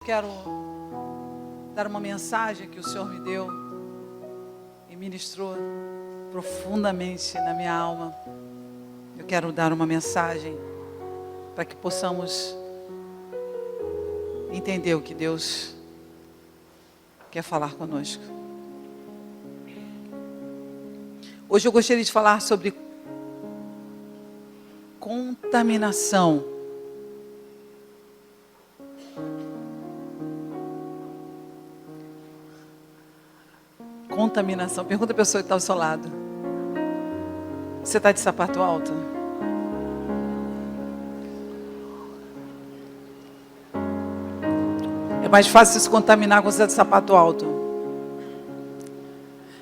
Quero dar uma mensagem que o Senhor me deu e ministrou profundamente na minha alma. Eu quero dar uma mensagem para que possamos entender o que Deus quer falar conosco. Hoje eu gostaria de falar sobre contaminação. Contaminação. Pergunta a pessoa que está ao seu lado. Você está de sapato alto? É mais fácil se contaminar quando você está de sapato alto.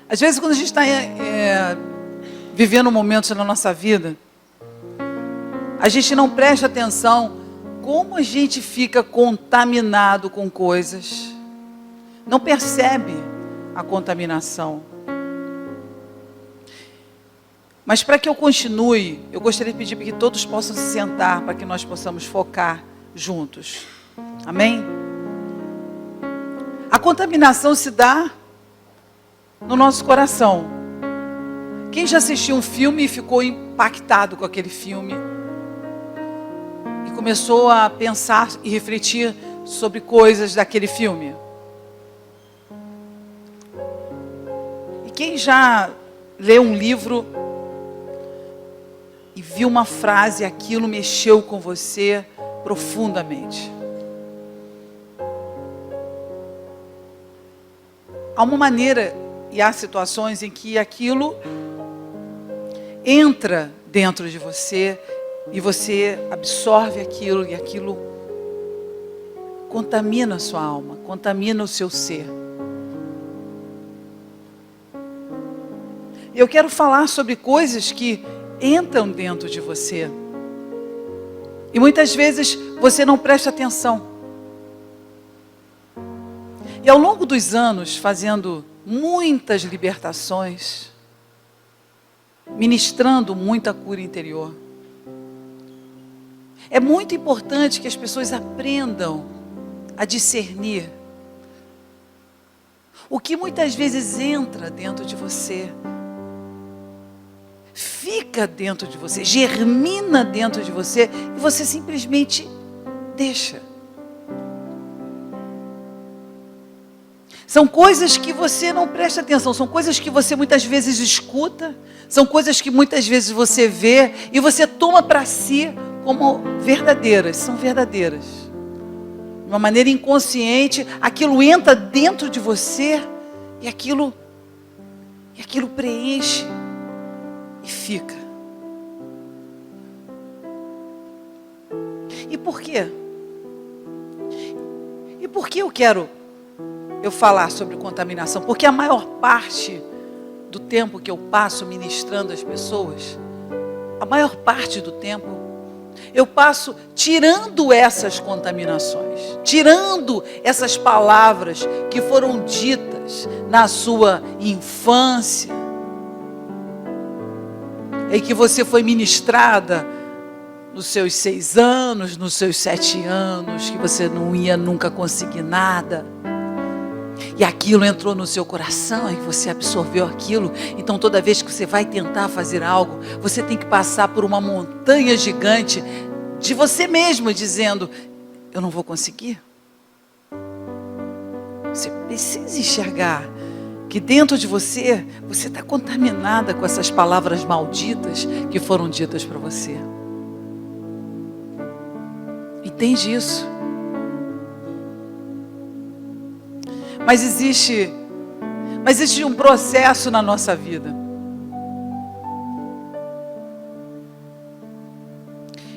Às vezes, quando a gente está vivendo momentos na nossa vida, a gente não presta atenção como a gente fica contaminado com coisas. Não percebe a contaminação. Mas para que eu continue, eu gostaria de pedir para que todos possam se sentar, para que nós possamos focar juntos. Amém? A contaminação se dá no nosso coração. Quem já assistiu um filme e ficou impactado com aquele filme e começou a pensar e refletir sobre coisas daquele filme? E quem já leu um livro e viu uma frase e aquilo mexeu com você profundamente? Há uma maneira e há situações em que aquilo entra dentro de você e você absorve aquilo e aquilo contamina a sua alma, contamina o seu ser. Eu quero falar sobre coisas que entram dentro de você e muitas vezes você não presta atenção. E ao longo dos anos, fazendo muitas libertações, ministrando muita cura interior, é muito importante que as pessoas aprendam a discernir o que muitas vezes entra dentro de você, fica dentro de você, germina dentro de você e você simplesmente deixa. São coisas que você não presta atenção, são coisas que você muitas vezes escuta, são coisas que muitas vezes você vê e você toma para si como verdadeiras, são verdadeiras. De uma maneira inconsciente, aquilo entra dentro de você e aquilo preenche e fica. E por quê? E por que eu quero falar sobre contaminação? Porque a maior parte do tempo que eu passo ministrando as pessoas, a maior parte do tempo, eu passo tirando essas contaminações, tirando essas palavras que foram ditas na sua infância, e que você foi ministrada nos seus 6 anos, nos seus 7 anos, que você não ia nunca conseguir nada. E aquilo entrou no seu coração e você absorveu aquilo. Então toda vez que você vai tentar fazer algo, você tem que passar por uma montanha gigante de você mesmo, dizendo: eu não vou conseguir. Você precisa enxergar que dentro de você, você está contaminada com essas palavras malditas que foram ditas para você. Entende isso? Mas existe um processo na nossa vida.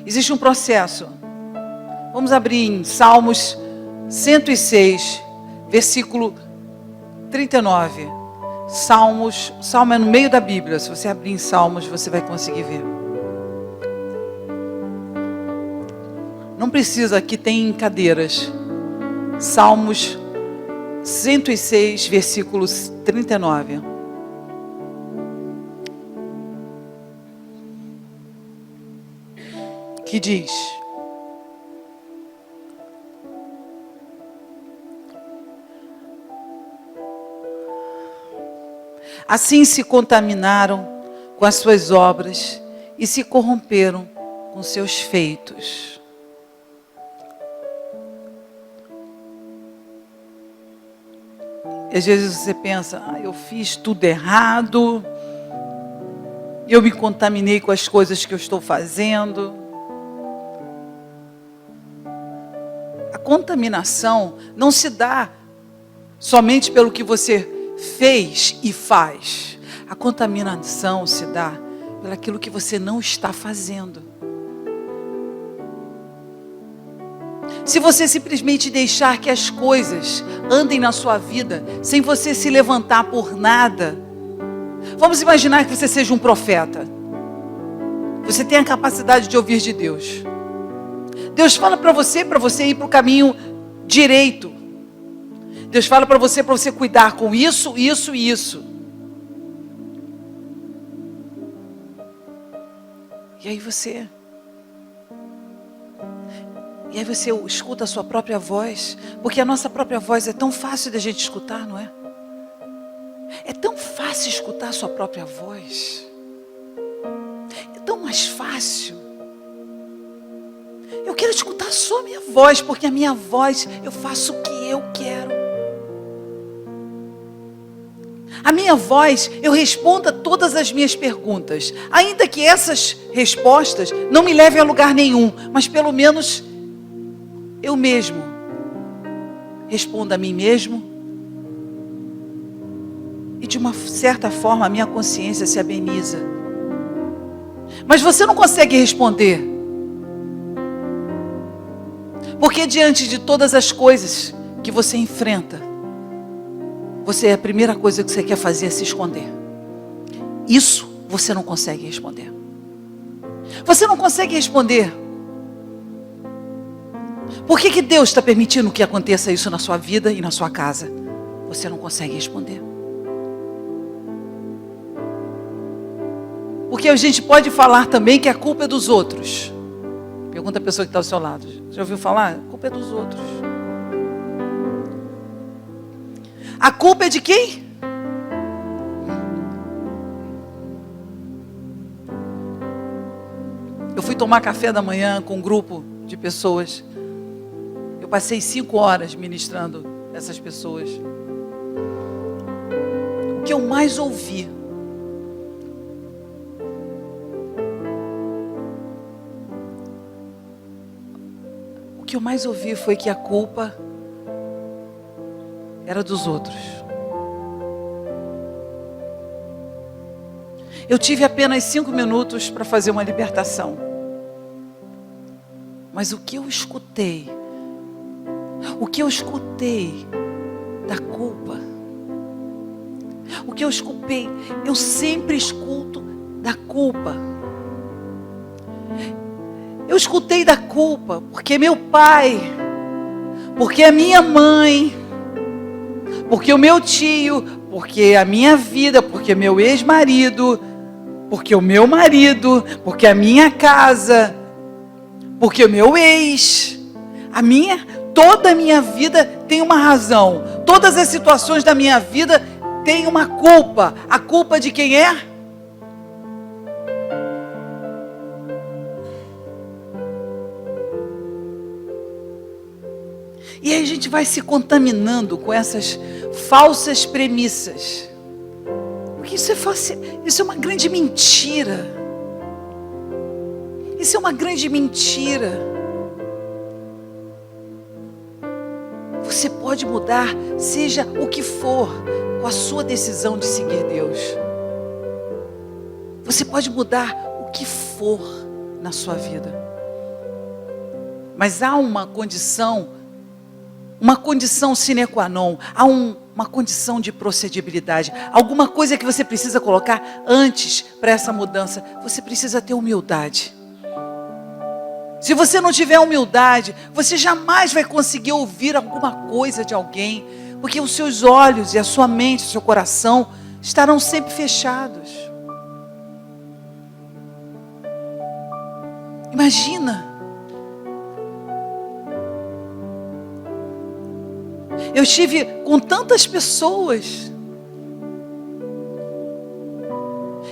Existe um processo. Vamos abrir em Salmos 106, versículo 39. Salmo é no meio da Bíblia. Se você abrir em Salmos, você vai conseguir ver. Não precisa, aqui tem cadeiras. Salmos 106, versículos 39. Que diz: Assim se contaminaram com as suas obras e se corromperam com seus feitos. E às vezes você pensa, eu fiz tudo errado, eu me contaminei com as coisas que eu estou fazendo. A contaminação não se dá somente pelo que você fez e faz. A contaminação se dá pelo aquilo que você não está fazendo. Se você simplesmente deixar que as coisas andem na sua vida, sem você se levantar por nada, vamos imaginar que você seja um profeta. Você tem a capacidade de ouvir de Deus. Deus fala para você ir para o caminho direito. Deus fala para você cuidar com isso, isso e isso. E aí você escuta a sua própria voz, porque a nossa própria voz é tão fácil da gente escutar, não é? É tão fácil escutar a sua própria voz. É tão mais fácil. Eu quero escutar só a minha voz, porque a minha voz, eu faço o que eu quero. A minha voz, eu respondo a todas as minhas perguntas, ainda que essas respostas não me levem a lugar nenhum, mas pelo menos eu mesmo respondo a mim mesmo, e de uma certa forma a minha consciência se ameniza. Mas você não consegue responder, porque diante de todas as coisas que você enfrenta, a primeira coisa que você quer fazer é se esconder. Isso você não consegue responder. Você não consegue responder. Por que Deus está permitindo que aconteça isso na sua vida e na sua casa? Você não consegue responder. Porque a gente pode falar também que a culpa é dos outros. Pergunta a pessoa que está ao seu lado. Já ouviu falar? A culpa é dos outros. A culpa é de quem? Eu fui tomar café da manhã com um grupo de pessoas. Eu passei 5 horas ministrando essas pessoas. O que eu mais ouvi foi que a culpa era dos outros. Eu tive apenas 5 minutos para fazer uma libertação. Mas o que eu escutei da culpa, eu sempre escuto da culpa. Eu escutei da culpa porque meu pai, porque a minha mãe, porque o meu tio, porque a minha vida, porque meu ex-marido, porque o meu marido, porque a minha casa, porque o meu ex, toda a minha vida tem uma razão. Todas as situações da minha vida têm uma culpa. A culpa de quem é? E aí a gente vai se contaminando com essas falsas premissas. Porque isso é uma grande mentira. Isso é uma grande mentira. Você pode mudar, seja o que for, com a sua decisão de seguir Deus. Você pode mudar o que for na sua vida. Mas há uma condição sine qua non, há uma condição de procedibilidade, alguma coisa que você precisa colocar antes para essa mudança. Você precisa ter humildade. Se você não tiver humildade, você jamais vai conseguir ouvir alguma coisa de alguém, porque os seus olhos e a sua mente, o seu coração estarão sempre fechados. Imagina. Eu estive com tantas pessoas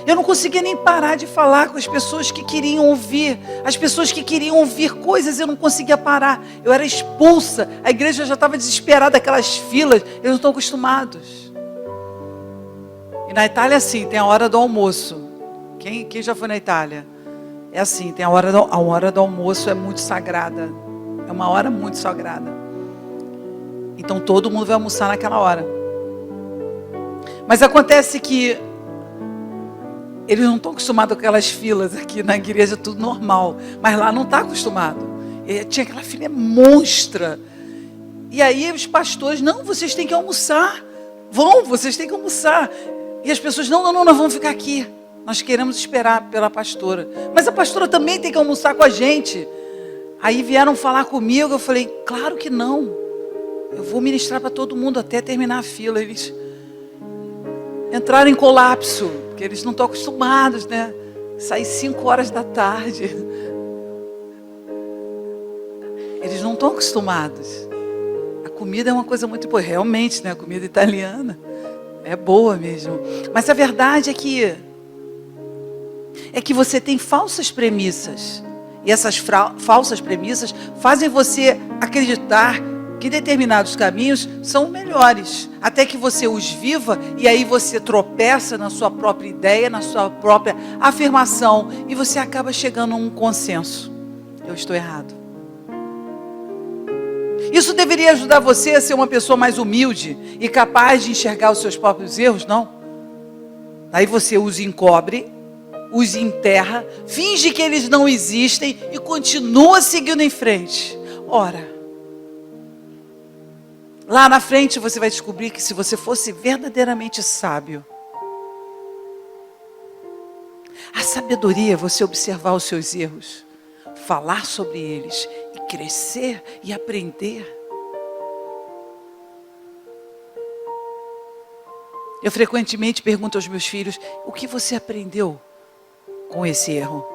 Eu não conseguia nem parar de falar com as pessoas que queriam ouvir. As pessoas que queriam ouvir coisas, eu não conseguia parar. Eu era expulsa. A igreja já estava desesperada, aquelas filas. Eles não estão acostumados. E na Itália é assim, tem a hora do almoço. Quem já foi na Itália? É assim, tem a hora do almoço, é muito sagrada. É uma hora muito sagrada. Então todo mundo vai almoçar naquela hora. Mas acontece que eles não estão acostumados com aquelas filas aqui na igreja, tudo normal. Mas lá não está acostumado. Tinha aquela fila monstra. E aí os pastores, não, vocês têm que almoçar. Vocês têm que almoçar. E as pessoas, não, nós vamos ficar aqui. Nós queremos esperar pela pastora. Mas a pastora também tem que almoçar com a gente. Aí vieram falar comigo, eu falei, claro que não. Eu vou ministrar para todo mundo até terminar a fila. Eles entraram em colapso, porque eles não estão acostumados, né? Sair 5 horas da tarde. Eles não estão acostumados. A comida é uma coisa muito boa, realmente, né? A comida italiana é boa mesmo. Mas a verdade é que você tem falsas premissas. E essas falsas premissas fazem você acreditar que determinados caminhos são melhores, até que você os viva, e aí você tropeça na sua própria ideia, na sua própria afirmação, e você acaba chegando a um consenso. Eu estou errado. Isso deveria ajudar você a ser uma pessoa mais humilde e capaz de enxergar os seus próprios erros, não? Aí você os encobre, os enterra, finge que eles não existem e continua seguindo em frente. Ora, lá na frente você vai descobrir que se você fosse verdadeiramente sábio, a sabedoria é você observar os seus erros, falar sobre eles e crescer e aprender. Eu frequentemente pergunto aos meus filhos, o que você aprendeu com esse erro?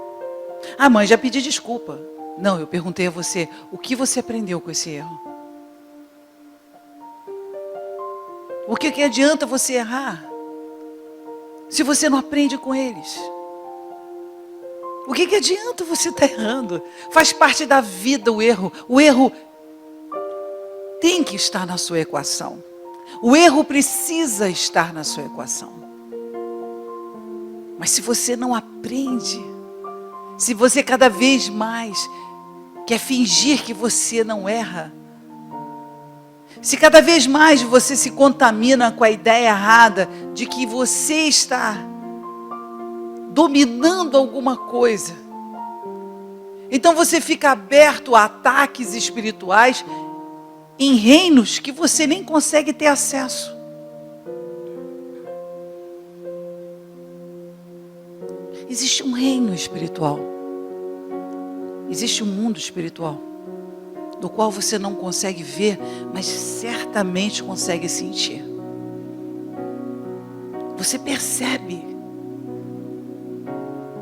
Ah, mãe, já pedi desculpa. Não, eu perguntei a você, o que você aprendeu com esse erro? O que adianta você errar se você não aprende com eles? O que adianta você estar errando? Faz parte da vida o erro. O erro tem que estar na sua equação. O erro precisa estar na sua equação. Mas se você não aprende, se você cada vez mais quer fingir que você não erra, se cada vez mais você se contamina com a ideia errada de que você está dominando alguma coisa, então você fica aberto a ataques espirituais em reinos que você nem consegue ter acesso. Existe um reino espiritual, existe um mundo espiritual, do qual você não consegue ver, mas certamente consegue sentir. Você percebe,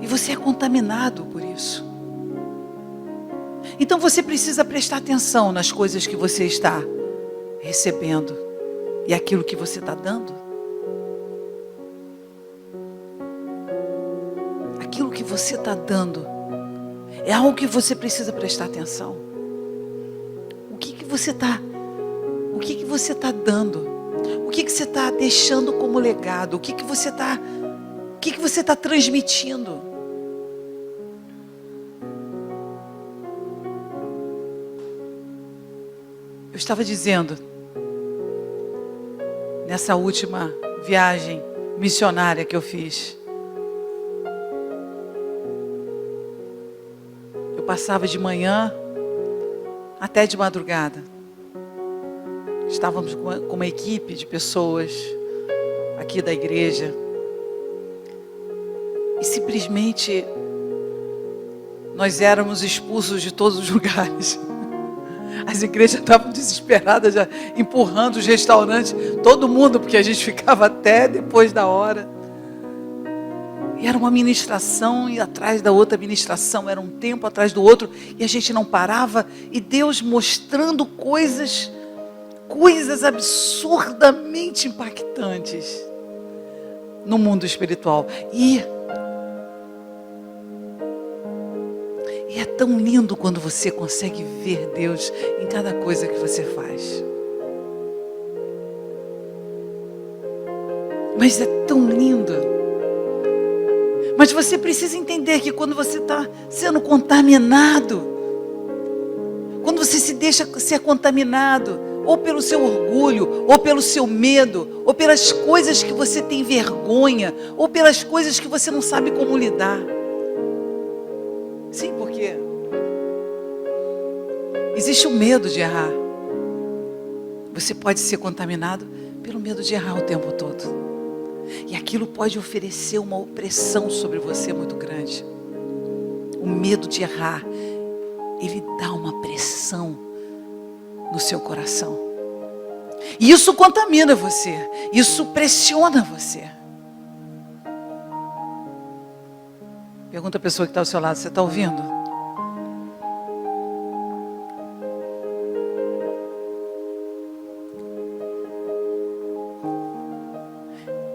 e você é contaminado por isso. Então você precisa prestar atenção nas coisas que você está recebendo e aquilo que você está dando. Aquilo que você está dando é algo que você precisa prestar atenção. O que você está dando? O que você está deixando como legado? O que você está transmitindo? Eu estava dizendo, nessa última viagem missionária que eu fiz, eu passava de manhã até de madrugada. Estávamos com uma equipe de pessoas aqui da igreja e simplesmente nós éramos expulsos de todos os lugares. As igrejas estavam desesperadas, já empurrando os restaurantes, todo mundo, porque a gente ficava até depois da hora. E era uma ministração e atrás da outra ministração, era um tempo atrás do outro, e a gente não parava, e Deus mostrando coisas absurdamente impactantes no mundo espiritual. E E é tão lindo quando você consegue ver Deus em cada coisa que você faz. Mas é tão lindo. Mas você precisa entender que quando você está sendo contaminado, quando você se deixa ser contaminado, ou pelo seu orgulho, ou pelo seu medo, ou pelas coisas que você tem vergonha, ou pelas coisas que você não sabe como lidar. Sim, porque existe o medo de errar. Você pode ser contaminado pelo medo de errar o tempo todo. E aquilo pode oferecer uma opressão sobre você muito grande. O medo de errar, ele dá uma pressão no seu coração. E isso contamina você. Isso pressiona você. Pergunta a pessoa que está ao seu lado, você está ouvindo?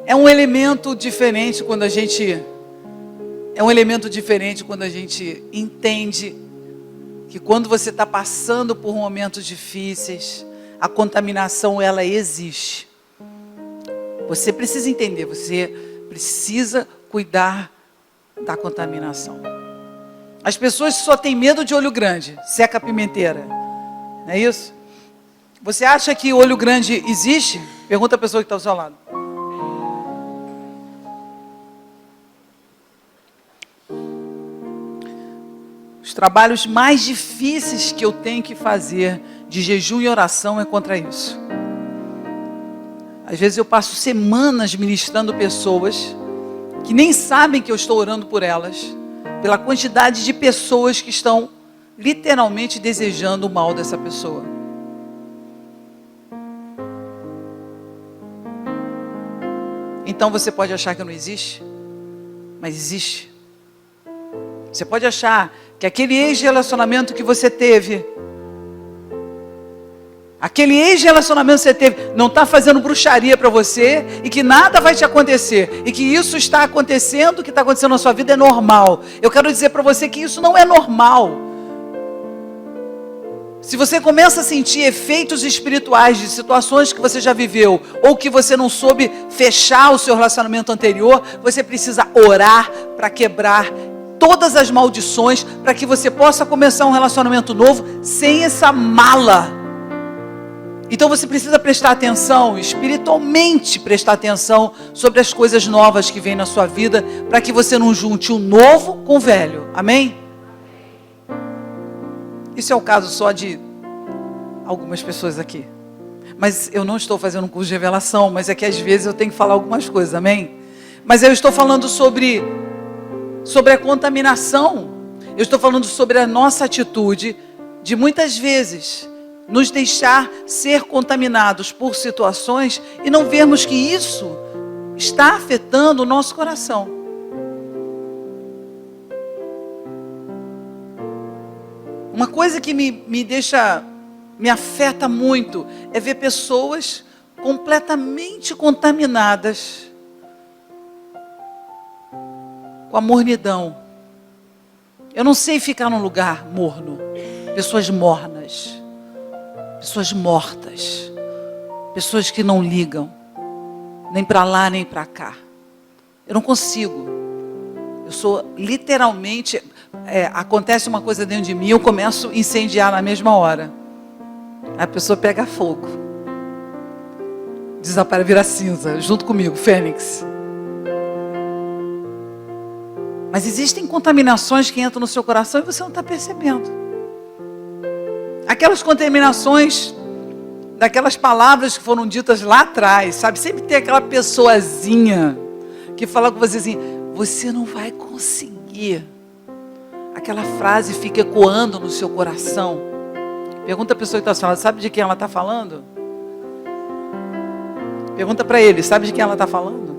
É um elemento diferente quando a gente entende que quando você está passando por momentos difíceis, a contaminação ela existe. Você precisa entender, você precisa cuidar da contaminação. As pessoas só têm medo de olho grande, seca a pimenteira. Não é isso? Você acha que olho grande existe? Pergunta a pessoa que está ao seu lado. Os trabalhos mais difíceis que eu tenho que fazer de jejum e oração é contra isso. Às vezes eu passo semanas ministrando pessoas que nem sabem que eu estou orando por elas, pela quantidade de pessoas que estão literalmente desejando o mal dessa pessoa. Então você pode achar que não existe, mas existe. Você pode achar que aquele ex-relacionamento que você teve, não está fazendo bruxaria para você e que nada vai te acontecer e que isso está acontecendo, o que está acontecendo na sua vida é normal. Eu quero dizer para você que isso não é normal. Se você começa a sentir efeitos espirituais de situações que você já viveu ou que você não soube fechar o seu relacionamento anterior, você precisa orar para quebrar todas as maldições para que você possa começar um relacionamento novo sem essa mala. Então você precisa prestar atenção, espiritualmente prestar atenção sobre as coisas novas que vêm na sua vida, para que você não junte o novo com o velho. Amém? Isso é o caso só de algumas pessoas aqui. Mas eu não estou fazendo um curso de revelação, mas é que às vezes eu tenho que falar algumas coisas, amém? Mas eu estou falando sobre a contaminação. Eu estou falando sobre a nossa atitude de muitas vezes nos deixar ser contaminados por situações e não vermos que isso está afetando o nosso coração. Uma coisa que me afeta muito é ver pessoas completamente contaminadas com a mornidão. Eu não sei ficar num lugar morno. Pessoas mornas. Pessoas mortas. Pessoas que não ligam. Nem para lá, nem para cá. Eu não consigo. Eu sou literalmente... acontece uma coisa dentro de mim, eu começo a incendiar na mesma hora. A pessoa pega fogo. Desaparece, vira cinza. Junto comigo, Fênix. Mas existem contaminações que entram no seu coração e você não está percebendo. Aquelas contaminações daquelas palavras que foram ditas lá atrás, sabe? Sempre tem aquela pessoazinha que fala com você assim, você não vai conseguir. Aquela frase fica ecoando no seu coração. Pergunta a pessoa que está falando, sabe de quem ela está falando? Pergunta para ele, sabe de quem ela está falando?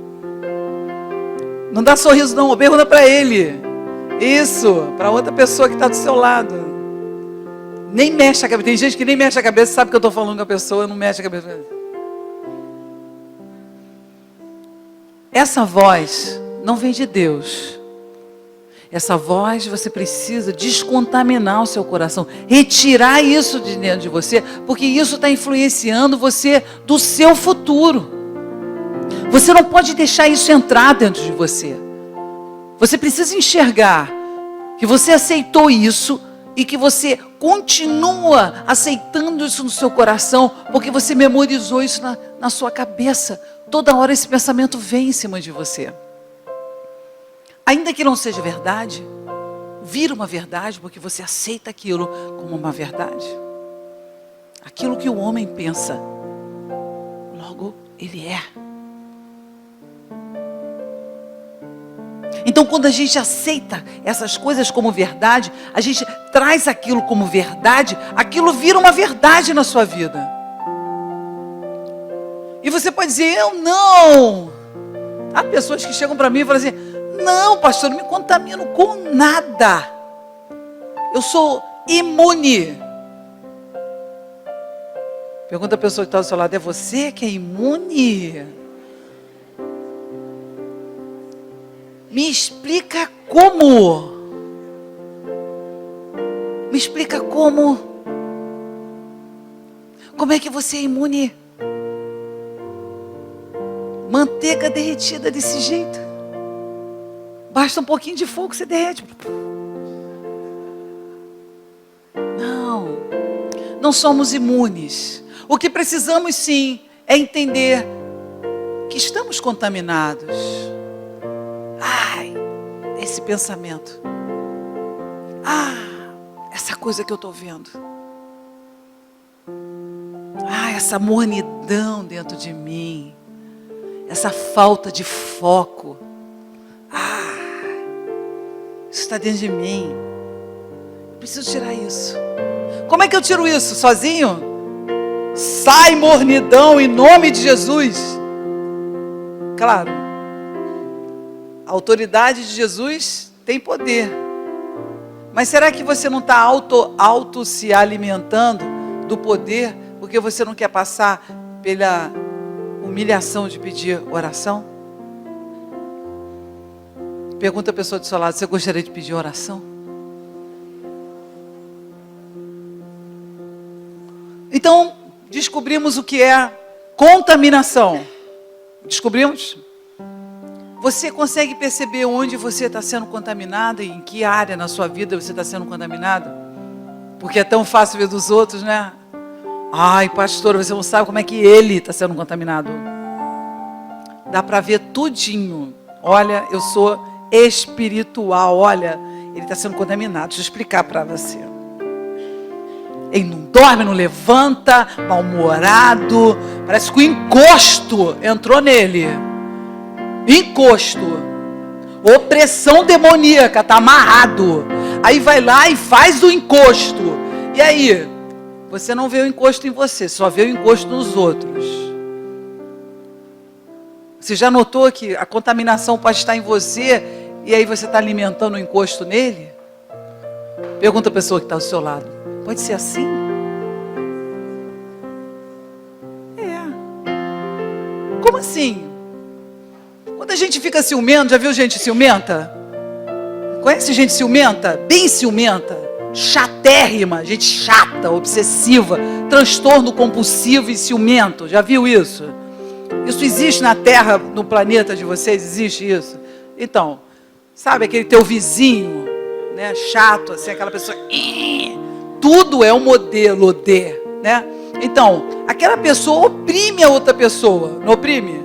Não dá sorriso não, pergunta para ele. Isso, para outra pessoa que está do seu lado. Nem mexe a cabeça, tem gente que nem mexe a cabeça, sabe que eu estou falando com a pessoa, não mexe a cabeça. Essa voz não vem de Deus. essa voz, você precisa descontaminar o seu coração, retirar isso de dentro de você, porque isso está influenciando você do seu futuro. Você não pode deixar isso entrar dentro de você. Você precisa enxergar que você aceitou isso e que você continua aceitando isso no seu coração, porque você memorizou isso na sua cabeça. Toda hora esse pensamento vem em cima de você. Ainda que não seja verdade, vira uma verdade, porque você aceita aquilo como uma verdade. Aquilo que o homem pensa, logo ele é. Então, quando a gente aceita essas coisas como verdade, a gente traz aquilo como verdade, aquilo vira uma verdade na sua vida. E você pode dizer, eu não. Há pessoas que chegam para mim e falam assim, não, pastor, não me contamino com nada. Eu sou imune. Pergunta a pessoa que está do seu lado, é você que é imune? Me explica como. Me explica como. Como é que você é imune? Manteiga derretida desse jeito. Basta um pouquinho de fogo, você derrete. Não somos imunes. O que precisamos sim é entender que estamos contaminados. Esse pensamento. Essa coisa que eu estou vendo. Essa mornidão dentro de mim. Essa falta de foco. Isso está dentro de mim. Eu preciso tirar isso. Como é que eu tiro isso? Sozinho? Sai mornidão em nome de Jesus. Claro. A autoridade de Jesus tem poder. Mas será que você não está auto se alimentando do poder porque você não quer passar pela humilhação de pedir oração? Pergunta a pessoa do seu lado, você gostaria de pedir oração? Então, descobrimos o que é contaminação. Descobrimos? Você consegue perceber onde você está sendo contaminado e em que área na sua vida você está sendo contaminado? Porque é tão fácil ver dos outros, né? Pastor, você não sabe como é que ele está sendo contaminado. Dá para ver tudinho. Olha, eu sou espiritual. Olha, ele está sendo contaminado. Deixa eu explicar para você. Ele não dorme, não levanta, mal-humorado. Parece que o encosto entrou nele. Encosto. Opressão demoníaca, está amarrado. Aí vai lá e faz o encosto. E aí? Você não vê o encosto em você, só vê o encosto nos outros. Você já notou que a contaminação pode estar em você e aí você está alimentando o encosto nele? Pergunta a pessoa que está ao seu lado. Pode ser assim? Como assim? Quando a gente fica ciumento, já viu gente ciumenta? Conhece gente ciumenta? Bem ciumenta. Chatérrima, gente chata, obsessiva, transtorno compulsivo e ciumento. Já viu isso? Isso existe na Terra, no planeta de vocês? Existe isso? Então, sabe aquele teu vizinho, né, chato, assim, aquela pessoa... Tudo é um modelo de, né? Então, aquela pessoa oprime a outra pessoa, não oprime?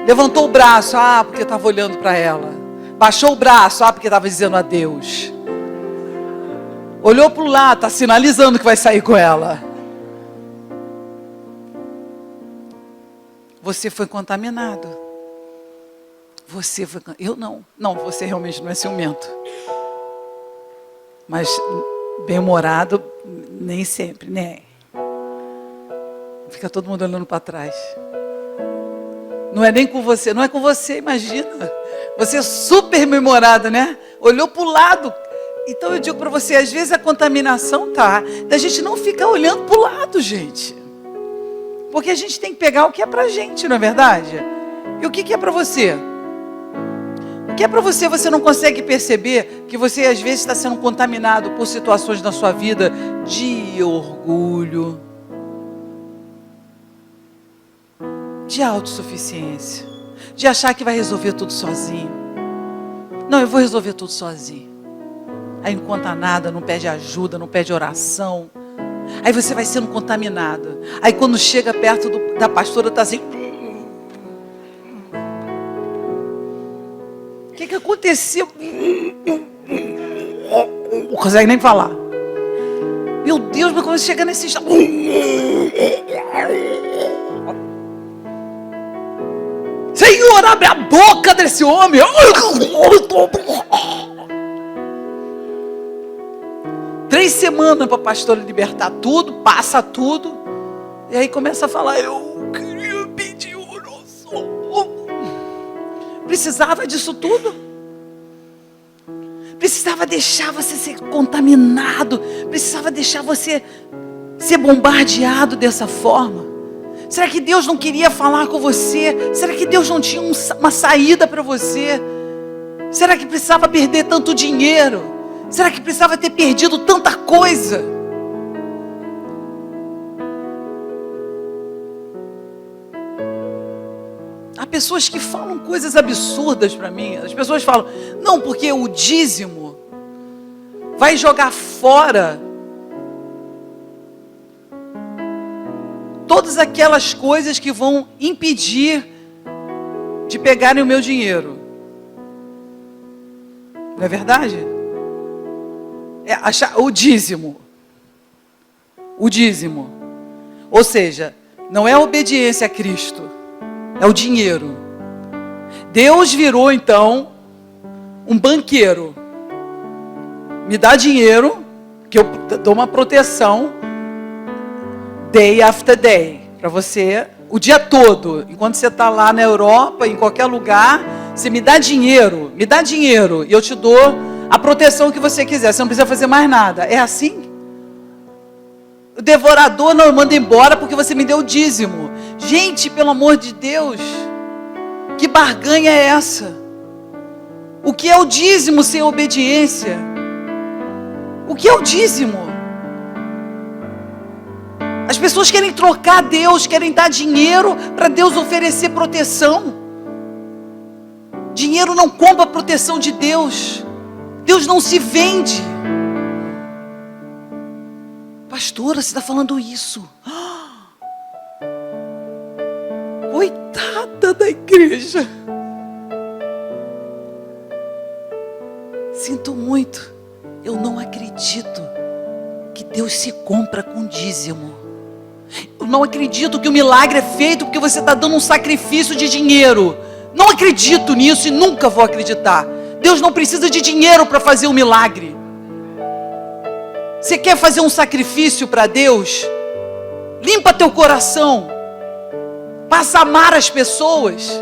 Levantou o braço, porque estava olhando para ela. Baixou o braço, porque estava dizendo adeus. Olhou para o lado, está sinalizando que vai sair com ela. Você foi contaminado. Eu não. Não, você realmente não é ciumento. Mas bem-humorado, nem sempre, né? Fica todo mundo olhando para trás. Não é nem com você, não é com você, imagina. Você é super bem-humorado, né? Olhou para o lado. Então eu digo para você, às vezes a contaminação tá, da gente não ficar olhando para o lado, gente. Porque a gente tem que pegar o que é para a gente, não é verdade? E o que é para você? O que é para você, você não consegue perceber que você às vezes está sendo contaminado por situações na sua vida de orgulho, de autossuficiência, de achar que vai resolver tudo sozinho. Não, eu vou resolver tudo sozinho. Aí não conta nada, não pede ajuda, não pede oração. Aí você vai sendo contaminado. Aí quando chega perto da pastora, está assim... O que aconteceu? Não consegue nem falar. Meu Deus, mas quando chega nesse... Senhor, abre a boca desse homem. 3 semanas para a pastora libertar tudo, passa tudo. E aí começa a falar, eu queria pedir oração. Precisava disso tudo? Precisava deixar você ser contaminado? Precisava deixar você ser bombardeado dessa forma? Será que Deus não queria falar com você? Será que Deus não tinha uma saída para você? Será que precisava perder tanto dinheiro? Será que precisava ter perdido tanta coisa? Há pessoas que falam coisas absurdas para mim. As pessoas falam, não, porque o dízimo vai jogar fora todas aquelas coisas que vão impedir de pegarem o meu dinheiro. Não é verdade? O dízimo. O dízimo. Ou seja, não é a obediência a Cristo, é o dinheiro. Deus virou então um banqueiro. Me dá dinheiro, que eu dou uma proteção day after day, para você, o dia todo, enquanto você está lá na Europa, em qualquer lugar, você me dá dinheiro, e eu te dou a proteção que você quiser, você não precisa fazer mais nada. É assim? O devorador não manda embora porque você me deu o dízimo. Gente, pelo amor de Deus, que barganha é essa? O que é o dízimo sem obediência? O que é o dízimo? As pessoas querem trocar Deus, querem dar dinheiro para Deus oferecer proteção. Dinheiro não compra a proteção de Deus. Deus não se vende. Pastora, você está falando isso? Coitada da igreja. Sinto muito. Eu não acredito que Deus se compra com dízimo. Eu não acredito que o milagre é feito porque você está dando um sacrifício de dinheiro. Não acredito nisso e nunca vou acreditar. Deus não precisa de dinheiro para fazer um milagre. Você quer fazer um sacrifício para Deus? Limpa teu coração. Passa a amar as pessoas.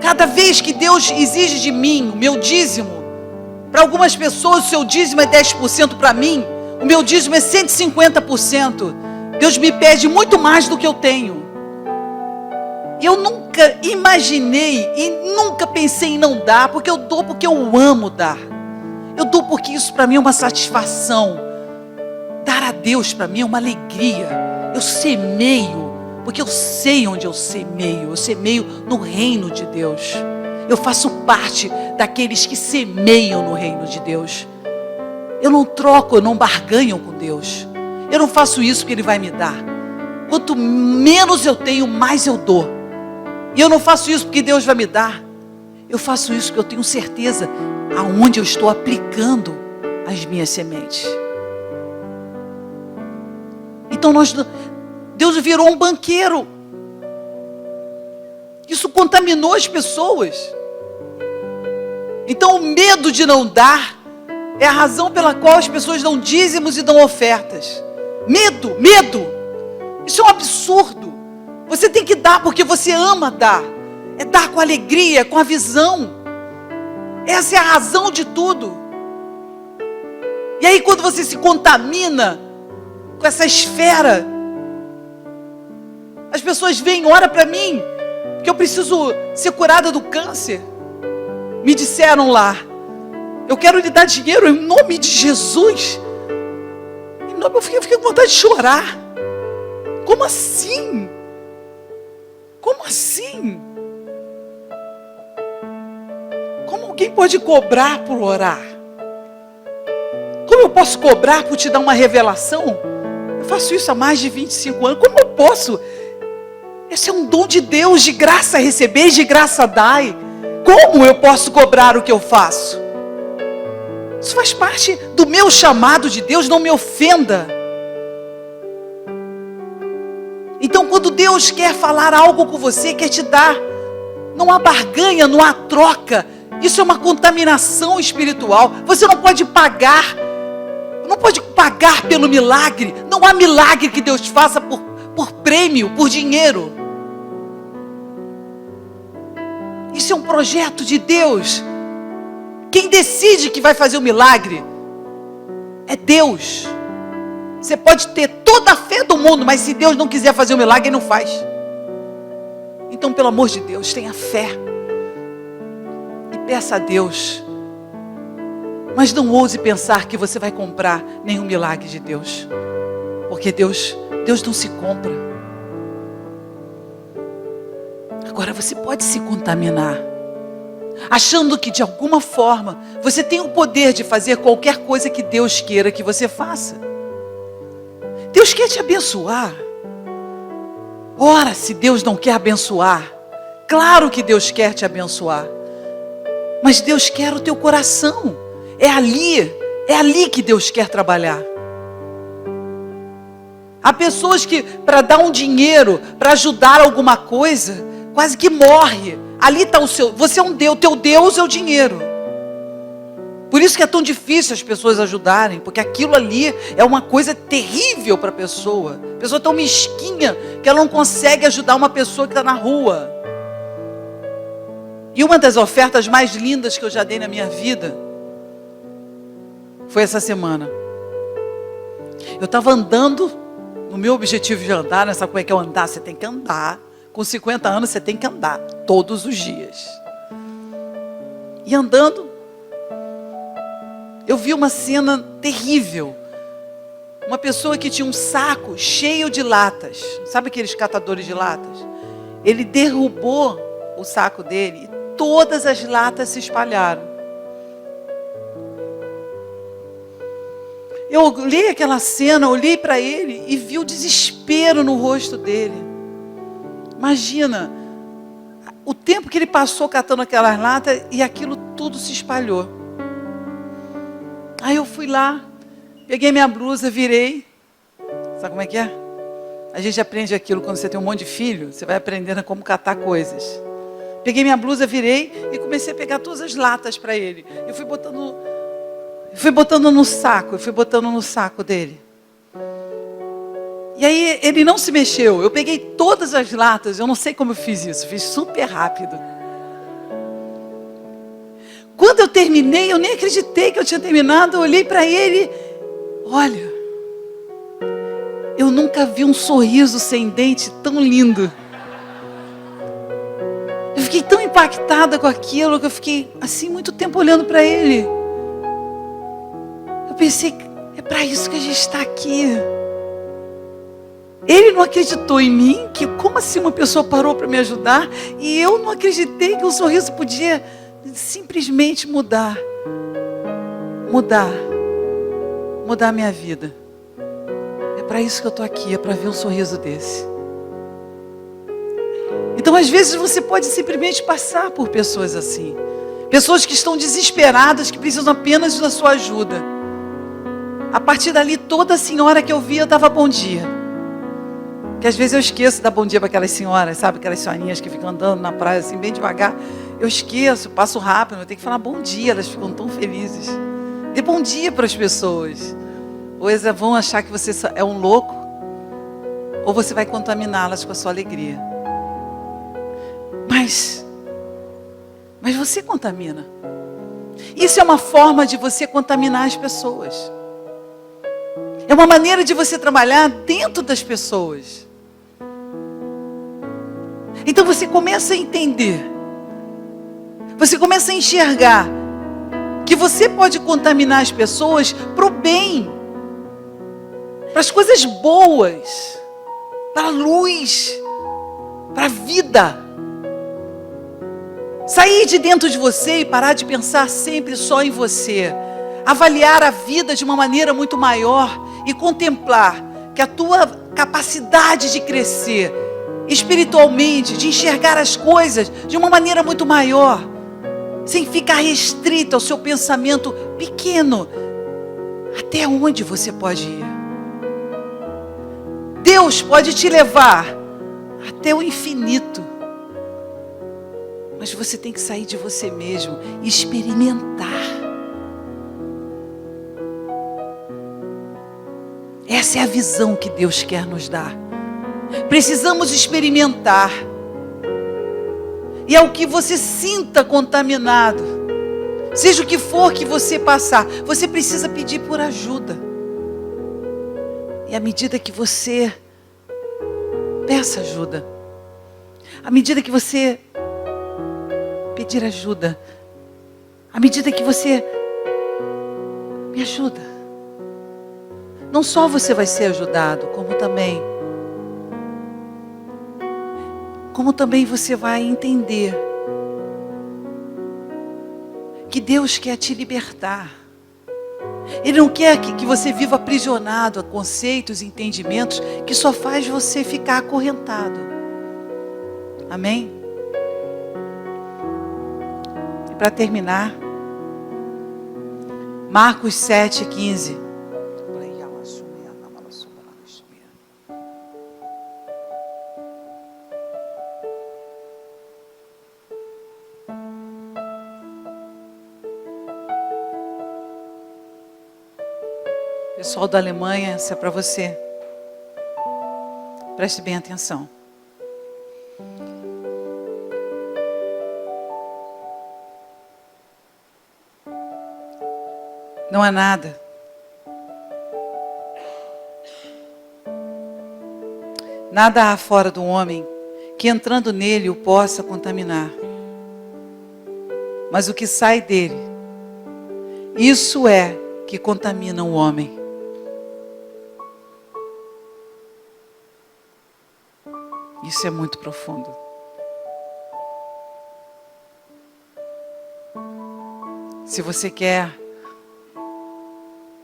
Cada vez que Deus exige de mim o meu dízimo, para algumas pessoas o seu dízimo é 10%, para mim o meu dízimo é 150%. Deus me pede muito mais do que eu tenho. Eu nunca imaginei e nunca pensei em não dar, porque eu dou porque eu amo dar. Eu dou porque isso para mim é uma satisfação. Dar a Deus para mim é uma alegria. Eu semeio, porque eu sei onde eu semeio. Eu semeio no reino de Deus. Eu faço parte daqueles que semeiam no reino de Deus. Eu não troco, eu não barganho com Deus. Eu não faço isso porque Ele vai me dar. Quanto menos eu tenho, mais eu dou. E eu não faço isso porque Deus vai me dar. Eu faço isso porque eu tenho certeza aonde eu estou aplicando as minhas sementes. Então Deus virou um banqueiro. Isso contaminou as pessoas. Então o medo de não dar é a razão pela qual as pessoas dão dízimos e dão ofertas. Medo. Isso é um absurdo. Você tem que dar porque você ama dar. É dar com alegria, com a visão. Essa é a razão de tudo. E aí quando você se contamina com essa esfera, as pessoas vêm, ora para mim. porque eu preciso ser curada do câncer. Me disseram lá, eu quero lhe dar dinheiro em nome de Jesus. Eu fiquei com vontade de chorar. Como assim? Como assim? Como alguém pode cobrar por orar? Como eu posso cobrar por te dar uma revelação? Eu faço isso há mais de 25 anos. Como eu posso? Esse é um dom de Deus, de graça receber, de graça dai. Como eu posso cobrar o que eu faço? Isso faz parte do meu chamado de Deus, não me ofenda. Então, quando Deus quer falar algo com você, quer te dar, não há barganha, não há troca. Isso é uma contaminação espiritual. Você não pode pagar pelo milagre. Não há milagre que Deus faça por prêmio, por dinheiro. Isso é um projeto de Deus. Quem decide que vai fazer o milagre é Deus. Você pode ter toda a fé do mundo, mas se Deus não quiser fazer o milagre, Ele não faz. Então, pelo amor de Deus, tenha fé. E peça a Deus. Mas não ouse pensar que você vai comprar nenhum milagre de Deus. Porque Deus não se compra. Agora você pode se contaminar, achando que de alguma forma você tem o poder de fazer qualquer coisa que Deus queira que você faça. Deus quer te abençoar. Ora, se Deus não quer abençoar, claro que Deus quer te abençoar, mas Deus quer o teu coração. É ali que Deus quer trabalhar. Há pessoas que, para dar um dinheiro, para ajudar alguma coisa, quase que morre. Ali está você é um Deus, teu Deus é o dinheiro. Por isso que é tão difícil as pessoas ajudarem, porque aquilo ali é uma coisa terrível para a pessoa. A pessoa é tão mesquinha que ela não consegue ajudar uma pessoa que está na rua. E uma das ofertas mais lindas que eu já dei na minha vida foi essa semana. Eu estava andando no meu objetivo de andar, não sabe como é que é andar? Você tem que andar. Com 50 anos você tem que andar todos os dias. E andando, eu vi uma cena terrível. Uma pessoa que tinha um saco cheio de latas. Sabe aqueles catadores de latas? Ele derrubou o saco dele e todas as latas se espalharam. Eu olhei aquela cena, olhei para ele e vi o desespero no rosto dele. Imagina, o tempo que ele passou catando aquelas latas e aquilo tudo se espalhou. Aí eu fui lá, peguei minha blusa, virei. Sabe como é que é? A gente aprende aquilo quando você tem um monte de filho, você vai aprendendo como catar coisas. Peguei minha blusa, virei e comecei a pegar todas as latas para ele. Eu fui botando no saco dele. E aí ele não se mexeu. Eu peguei todas as latas, eu não sei como eu fiz isso, fiz super rápido. Quando eu terminei, eu nem acreditei que eu tinha terminado, eu olhei para ele, olha, eu nunca vi um sorriso sem dente tão lindo. Eu fiquei tão impactada com aquilo, que eu fiquei assim muito tempo olhando para ele. Eu pensei, é para isso que a gente está aqui. Ele não acreditou em mim, que como assim uma pessoa parou para me ajudar, e eu não acreditei que um sorriso podia simplesmente mudar a minha vida. É para isso que eu estou aqui, é para ver um sorriso desse. Então às vezes você pode simplesmente passar por pessoas assim, pessoas que estão desesperadas, que precisam apenas da sua ajuda. A partir dali, toda senhora que eu via, eu dava bom dia. Que às vezes eu esqueço de dar bom dia para aquelas senhoras, sabe? Aquelas senhorinhas que ficam andando na praia assim, bem devagar. Eu esqueço, passo rápido, eu tenho que falar bom dia, elas ficam tão felizes. Dê bom dia para as pessoas. Ou elas vão achar que você é um louco, ou você vai contaminá-las com a sua alegria. Mas você contamina. Isso é uma forma de você contaminar as pessoas. É uma maneira de você trabalhar dentro das pessoas. Então você começa a entender, você começa a enxergar que você pode contaminar as pessoas para o bem, para as coisas boas, para a luz, para a vida. Sair de dentro de você e parar de pensar sempre só em você. Avaliar a vida de uma maneira muito maior e contemplar que a tua capacidade de crescer espiritualmente, de enxergar as coisas de uma maneira muito maior, sem ficar restrito ao seu pensamento pequeno. Até onde você pode ir? Deus pode te levar até o infinito. Mas você tem que sair de você mesmo e experimentar. Essa é a visão que Deus quer nos dar. Precisamos experimentar. E ao que você sinta contaminado, seja o que for que você passar, você precisa pedir por ajuda. E à medida que você peça ajuda, à medida que você pedir ajuda, à medida que você me ajuda, não só você vai ser ajudado, como também você vai entender que Deus quer te libertar. Ele não quer que você viva aprisionado a conceitos e entendimentos que só faz você ficar acorrentado. Amém? E para terminar, Marcos 7,15. Pessoal da Alemanha, essa é para você. Preste bem atenção. Não há nada há fora do homem que entrando nele o possa contaminar. Mas o que sai dele, isso é que contamina o homem. Isso é muito profundo. Se você quer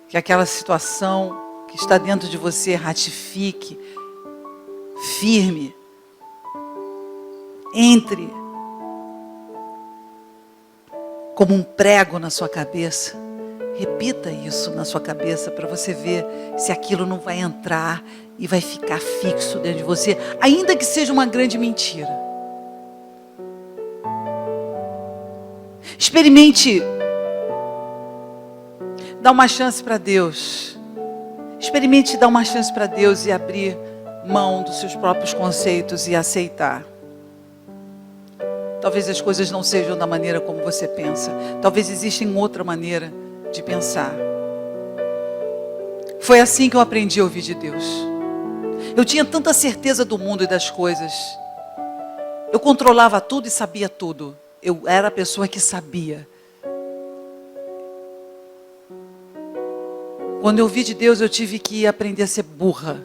que aquela situação que está dentro de você ratifique, firme, entre como um prego na sua cabeça, repita isso na sua cabeça para você ver se aquilo não vai entrar e vai ficar fixo dentro de você, ainda que seja uma grande mentira. Experimente dar uma chance para Deus. Experimente dar uma chance para Deus e abrir mão dos seus próprios conceitos e aceitar. Talvez as coisas não sejam da maneira como você pensa. Talvez exista outra maneira de pensar. Foi assim que eu aprendi a ouvir de Deus. Eu tinha tanta certeza do mundo e das coisas. Eu controlava tudo e sabia tudo. Eu era a pessoa que sabia. Quando eu ouvi de Deus, eu tive que aprender a ser burra.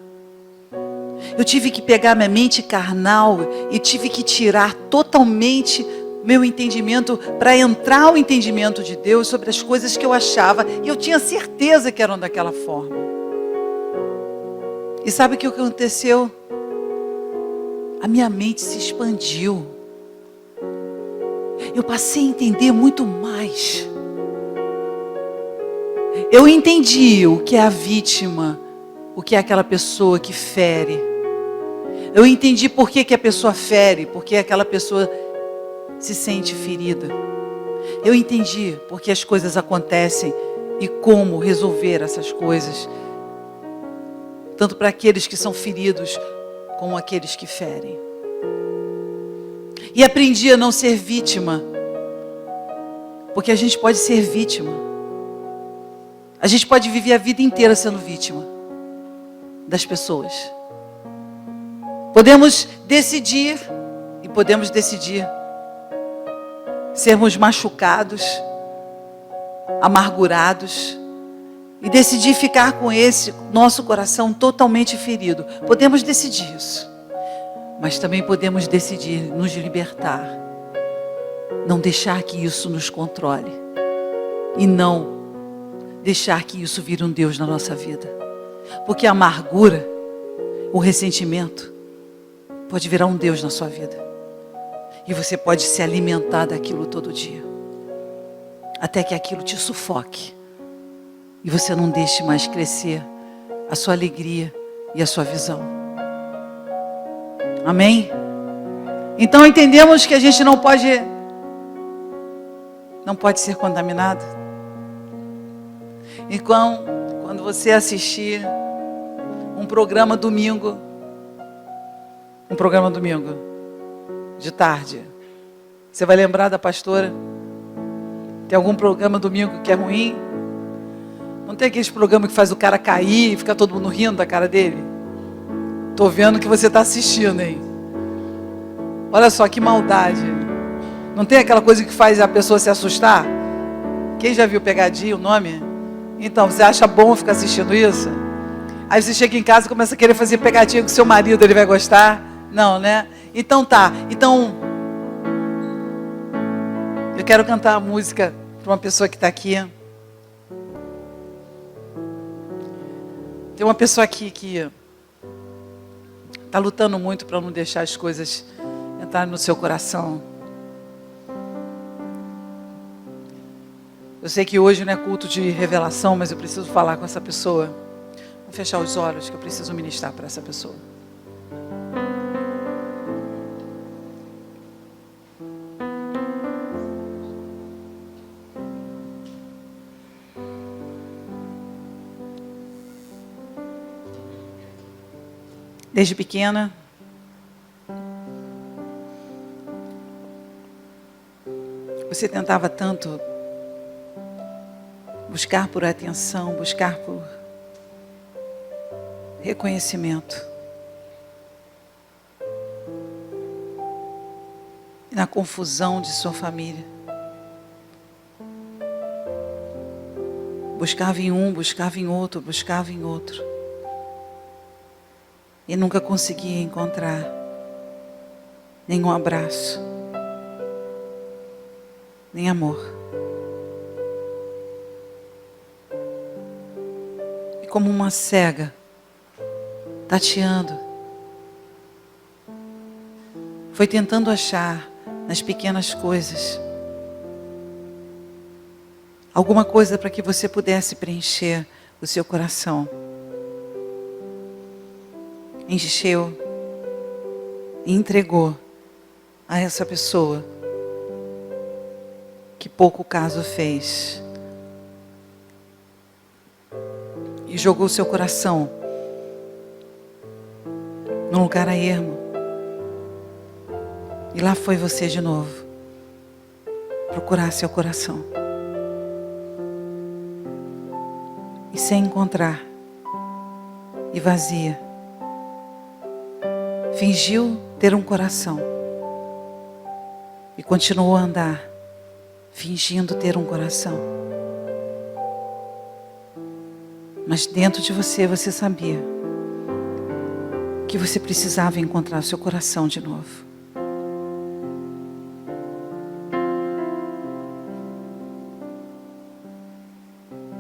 Eu tive que pegar minha mente carnal e tive que tirar totalmente meu entendimento para entrar o entendimento de Deus sobre as coisas que eu achava. E eu tinha certeza que eram daquela forma. E sabe o que aconteceu? A minha mente se expandiu. Eu passei a entender muito mais. Eu entendi o que é a vítima, o que é aquela pessoa que fere. Eu entendi por que a pessoa fere, porque aquela pessoa se sente ferida. Eu entendi porque as coisas acontecem e como resolver essas coisas. Tanto para aqueles que são feridos, como aqueles que ferem. E aprendi a não ser vítima. Porque a gente pode ser vítima. A gente pode viver a vida inteira sendo vítima das pessoas. Podemos decidir E podemos decidir sermos machucados, amargurados, e decidir ficar com esse nosso coração totalmente ferido. Podemos decidir isso. Mas também podemos decidir nos libertar. Não deixar que isso nos controle. E não deixar que isso vire um Deus na nossa vida. Porque a amargura, o ressentimento, pode virar um Deus na sua vida. E você pode se alimentar daquilo todo dia. Até que aquilo te sufoque. E você não deixe mais crescer a sua alegria e a sua visão. Amém? Então entendemos que a gente não pode ser contaminado. Então, quando você assistir um programa domingo de tarde, você vai lembrar da pastora? Tem algum programa domingo que é ruim? Não tem aqueles programas que faz o cara cair e fica todo mundo rindo da cara dele? Tô vendo que você está assistindo, hein? Olha só que maldade. Não tem aquela coisa que faz a pessoa se assustar? Quem já viu Pegadinha, o nome? Então, você acha bom ficar assistindo isso? Aí você chega em casa e começa a querer fazer pegadinha com seu marido, ele vai gostar? Não, né? Então tá. Então, eu quero cantar a música para uma pessoa que está aqui. Tem uma pessoa aqui que está lutando muito para não deixar as coisas entrarem no seu coração. Eu sei que hoje não é culto de revelação, mas eu preciso falar com essa pessoa. Vou fechar os olhos que eu preciso ministrar para essa pessoa. Desde pequena, você tentava tanto buscar por atenção, buscar por reconhecimento. E na confusão de sua família, buscava em um, buscava em outro, buscava em outro. E nunca conseguia encontrar nenhum abraço, nem amor. E como uma cega, tateando, foi tentando achar nas pequenas coisas alguma coisa para que você pudesse preencher o seu coração. Encheu e entregou a essa pessoa que pouco caso fez e jogou seu coração num lugar a ermo, e lá foi você de novo procurar seu coração e sem encontrar, e vazia. Fingiu ter um coração e continuou a andar, fingindo ter um coração. Mas dentro de você, você sabia que você precisava encontrar o seu coração de novo.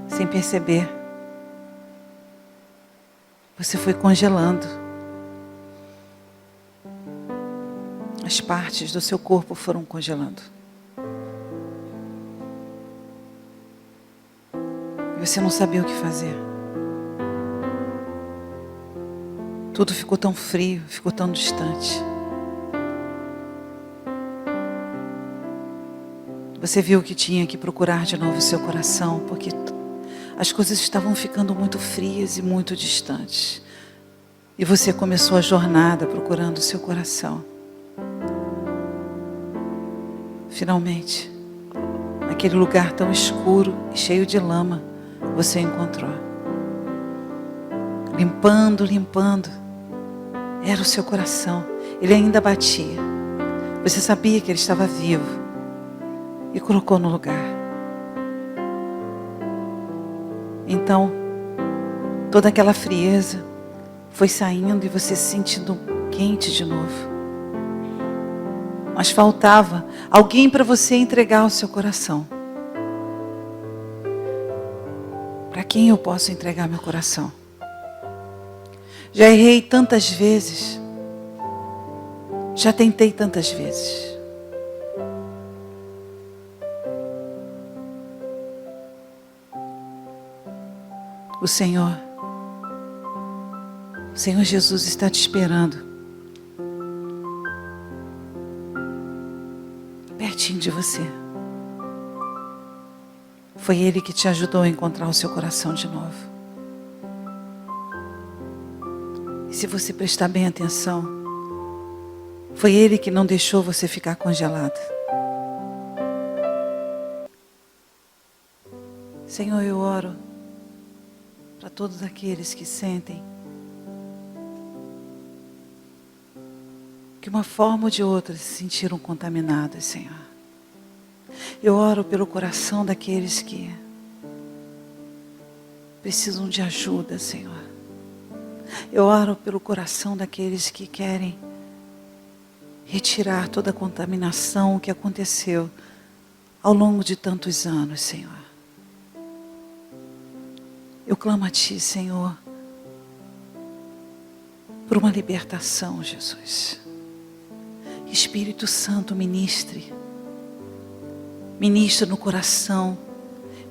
Sem perceber, você foi congelando. As partes do seu corpo foram congelando. E você não sabia o que fazer. Tudo ficou tão frio, ficou tão distante. Você viu que tinha que procurar de novo o seu coração, porque as coisas estavam ficando muito frias e muito distantes. E você começou a jornada procurando o seu coração. Finalmente, naquele lugar tão escuro e cheio de lama, você encontrou. Limpando, limpando, era o seu coração. Ele ainda batia, Você sabia que ele estava vivo e colocou no lugar. Então, toda aquela frieza foi saindo e você se sentindo quente de novo. Mas faltava alguém para você entregar o seu coração. Para quem eu posso entregar meu coração? Já errei tantas vezes. Já tentei tantas vezes. O Senhor Jesus está te esperando. Pertinho de você. Foi Ele que te ajudou a encontrar o seu coração de novo. E se você prestar bem atenção, foi Ele que não deixou você ficar congelado. Senhor, eu oro para todos aqueles que sentem que uma forma ou de outra se sentiram contaminados, Senhor. Eu oro pelo coração daqueles que precisam de ajuda, Senhor. Eu oro pelo coração daqueles que querem retirar toda a contaminação que aconteceu ao longo de tantos anos, Senhor. Eu clamo a Ti, Senhor, por uma libertação, Jesus. Espírito Santo, ministre. Ministre no coração,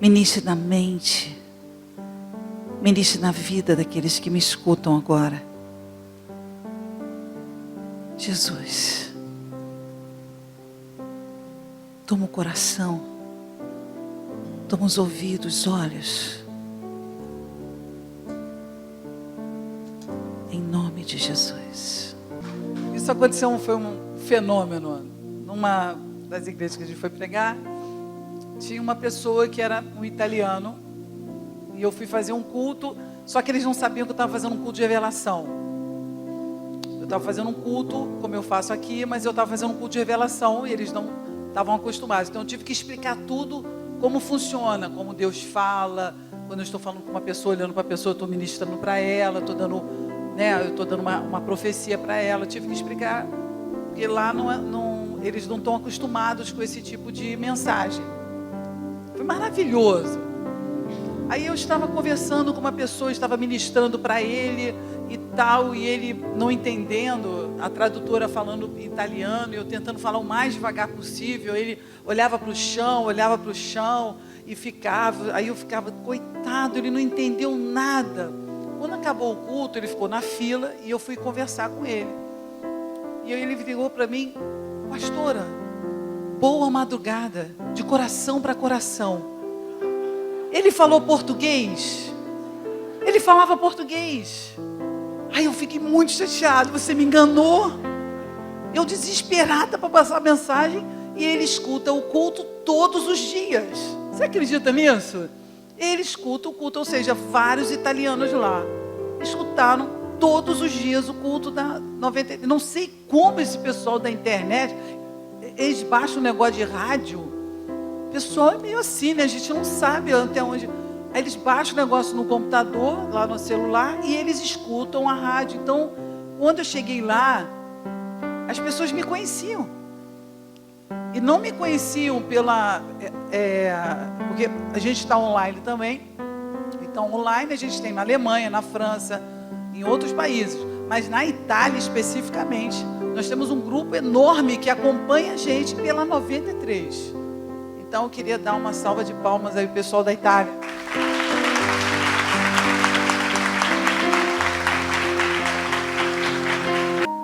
ministre na mente, ministre na vida daqueles que me escutam agora. Jesus, toma o coração, toma os ouvidos, os olhos. Em nome de Jesus. Isso aconteceu, foi um fenômeno. Numa das igrejas que a gente foi pregar, tinha uma pessoa que era um italiano, e eu fui fazer um culto, só que eles não sabiam que eu estava fazendo um culto de revelação. Eu estava fazendo um culto, como eu faço aqui, mas eu estava fazendo um culto de revelação, e eles não estavam acostumados. Então eu tive que explicar tudo, como funciona, como Deus fala. Quando eu estou falando com uma pessoa, olhando para a pessoa, eu estou ministrando para ela, eu estou dando uma profecia para ela. Eu tive que explicar, porque lá eles não estão acostumados com esse tipo de mensagem. Foi maravilhoso. Aí eu estava conversando com uma pessoa, estava ministrando para ele e tal, e ele não entendendo, a tradutora falando italiano, e eu tentando falar o mais devagar possível. Ele olhava para o chão e ficava, aí eu ficava, coitado, ele não entendeu nada. Quando acabou o culto, ele ficou na fila e eu fui conversar com ele. E aí ele ligou para mim: pastora, boa madrugada, de coração para coração. Ele falou português. Ele falava português. Aí eu fiquei muito chateado. Você me enganou. Eu desesperada para passar a mensagem. E ele escuta o culto todos os dias. Você acredita nisso? Ele escuta o culto, ou seja, vários italianos lá escutaram todos os dias o culto da 90. Não sei como esse pessoal da internet, eles baixam um negócio de rádio. O pessoal é meio assim, né? A gente não sabe até onde. Aí eles baixam o negócio no computador, lá no celular, e eles escutam a rádio. Então, quando eu cheguei lá, as pessoas me conheciam. E não me conheciam porque a gente está online também. Então, online a gente tem na Alemanha, na França, em outros países. Mas na Itália, especificamente, nós temos um grupo enorme que acompanha a gente pela 93. Então, eu queria dar uma salva de palmas aí pro pessoal da Itália.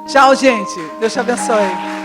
Tchau, gente. Deus te abençoe.